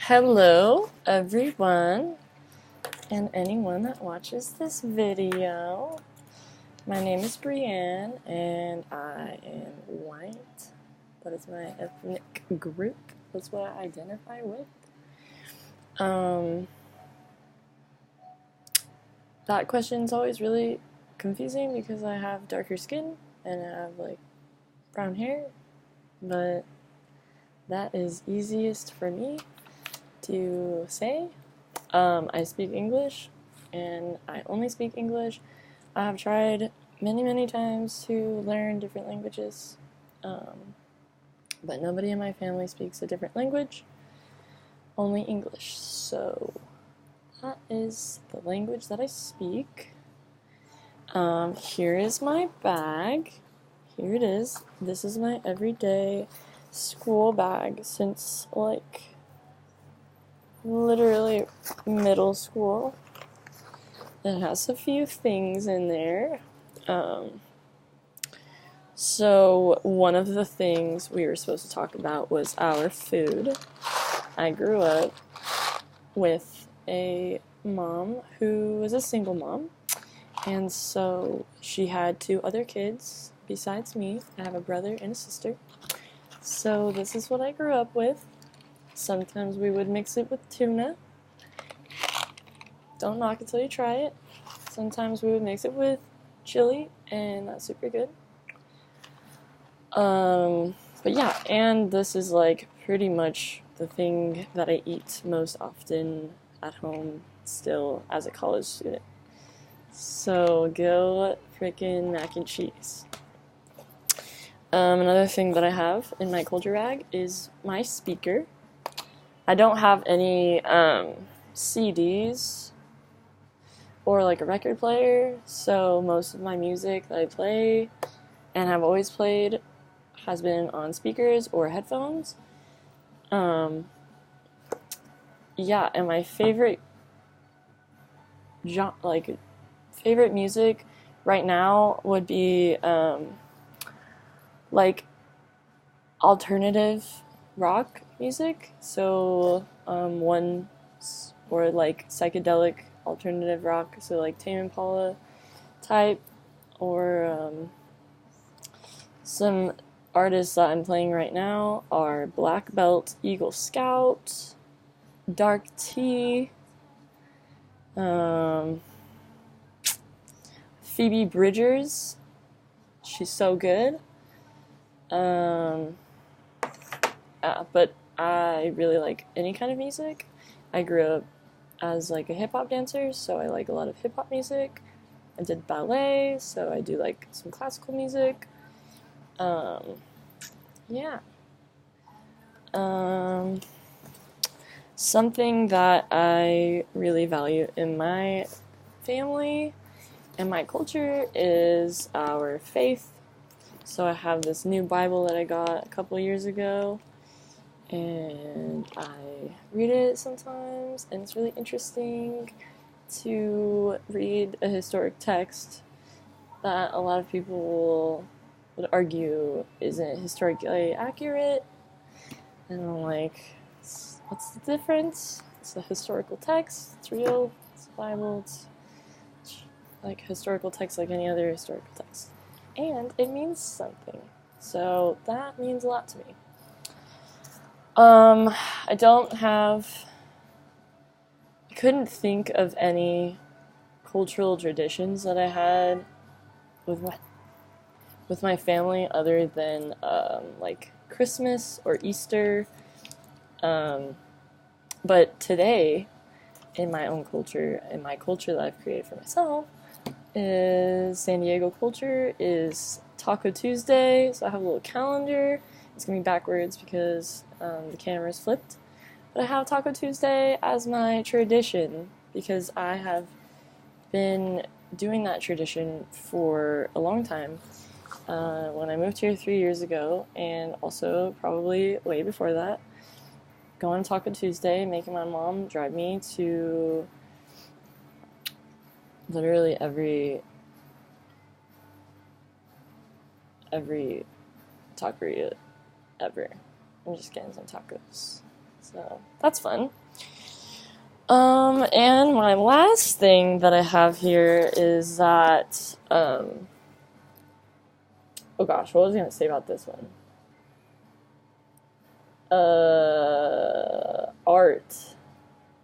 Hello, everyone, and anyone that watches this video. My name is Brianne, and I am white. That is my ethnic group. That's what I identify with. That question's always really confusing because I have darker skin and I have brown hair, but that is easiest for me to say. I speak English, and I only speak English. I have tried many times to learn different languages, but nobody in my family speaks a different language, only English. So that is the language that I speak. Here is my bag. Here it is. This is my everyday school bag since literally middle school. It has a few things in there. So one of the things we were supposed to talk about was our food. I grew up with a mom who was a single mom, and so she had 2 other kids besides me. I have a brother and a sister. So this is what I grew up with. Sometimes we would mix it with tuna. Don't knock it till you try it. Sometimes we would mix it with chili, and that's super good. But yeah, and this is pretty much the thing that I eat most often at home still as a college student. So go freaking mac and cheese. Another thing that I have in my culture bag is my speaker. I don't have any CDs or a record player, so most of my music that I play and have always played has been on speakers or headphones. Yeah, and my favorite favorite music right now would be alternative rock music. So one or psychedelic alternative rock, so Tame Impala type, or some artists that I'm playing right now are Black Belt Eagle Scout, Dark Tea, Phoebe Bridgers. She's so good. But I really like any kind of music. I grew up as a hip-hop dancer, so I like a lot of hip-hop music. I did ballet, so I do some classical music. Yeah. Something that I really value in my family and my culture is our faith. So I have this new Bible that I got a couple years ago, and I read it sometimes, and it's really interesting to read a historic text that a lot of people would argue isn't historically accurate. And I'm like, what's the difference? It's a historical text, it's real, it's the Bible, it's historical text like any other historical text. And it means something. So that means a lot to me. I couldn't think of any cultural traditions that I had with my family other than Christmas or Easter. But today, in my own culture, in my culture that I've created for myself, is San Diego culture, is Taco Tuesday. So I have a little calendar. It's going to be backwards because the camera's flipped. But I have Taco Tuesday as my tradition because I have been doing that tradition for a long time. When I moved here 3 years ago, and also probably way before that, going to Taco Tuesday, making my mom drive me to literally every taqueria ever. I'm just getting some tacos. So that's fun. And my last thing that I have here is that, oh gosh, what was I going to say about this one? Art.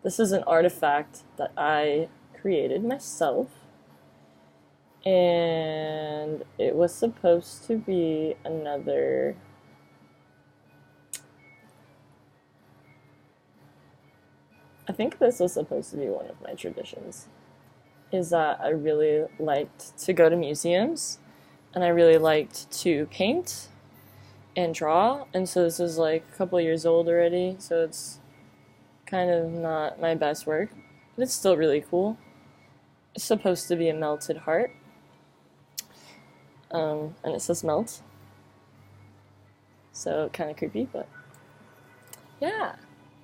This is an artifact that I created myself, and it was supposed to be another I think this was supposed to be one of my traditions, is that I really liked to go to museums, and I really liked to paint and draw, and so this is like a couple years old already, so it's kind of not my best work, but it's still really cool. It's supposed to be a melted heart, and it says melt, so kind of creepy, but yeah.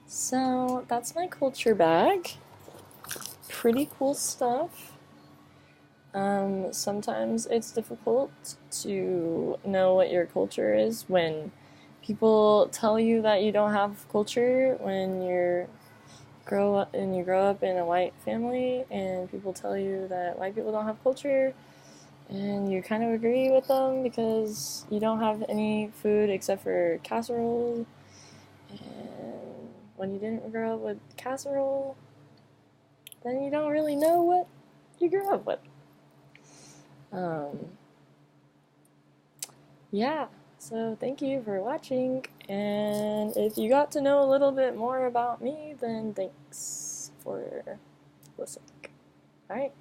So that's my culture bag. Pretty cool stuff. Sometimes it's difficult to know what your culture is when people tell you that you don't have culture when you grow up in a white family, and people tell you that white people don't have culture, and you kind of agree with them because you don't have any food except for casserole. And when you didn't grow up with casserole, then you don't really know what you grew up with. Yeah, so thank you for watching, and if you got to know a little bit more about me, then thanks for listening. Alright.